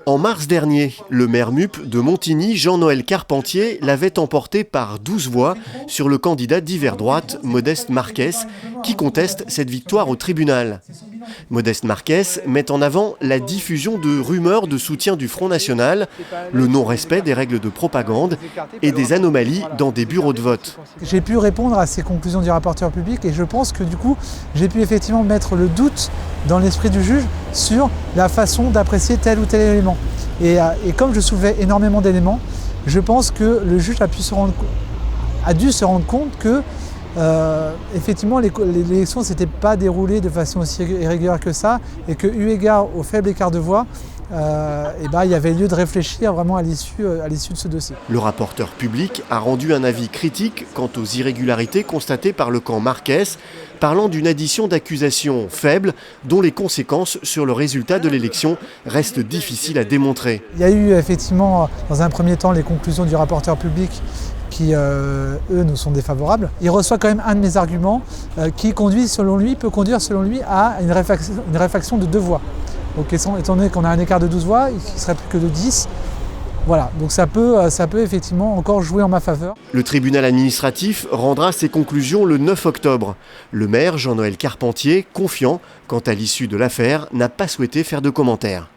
En mars dernier, le maire MUP de Montigny, Jean-Noël Carpentier, l'avait emporté par 12 voix sur le candidat d'hiver droite, Modeste Marquès, qui conteste cette victoire au tribunal. Modeste Marquès met en avant la diffusion de rumeurs de soutien du Front National, le non-respect des règles de propagande et des anomalies dans des bureaux de vote. J'ai pu répondre à ces conclusions du rapporteur public et je pense que du coup, j'ai pu effectivement mettre le doute dans l'esprit du juge sur la façon d'apprécier tel ou tel élément. Et comme je soulevais énormément d'éléments, je pense que le juge a dû se rendre compte que effectivement l'élection ne s'était pas déroulée de façon aussi irrégulière que ça et que eu égard au faible écart de voix, il y avait lieu de réfléchir vraiment à l'issue de ce dossier. Le rapporteur public a rendu un avis critique quant aux irrégularités constatées par le camp Marquès, parlant d'une addition d'accusations faibles dont les conséquences sur le résultat de l'élection restent difficiles à démontrer. Il y a eu effectivement dans un premier temps les conclusions du rapporteur public qui, eux, nous sont défavorables. Il reçoit quand même un de mes arguments qui peut conduire selon lui à une réfaction de 2 voix. Donc étant donné qu'on a un écart de 12 voix, il ne serait plus que de 10. Voilà, donc ça peut effectivement encore jouer en ma faveur. Le tribunal administratif rendra ses conclusions le 9 octobre. Le maire, Jean-Noël Carpentier, confiant quant à l'issue de l'affaire, n'a pas souhaité faire de commentaires.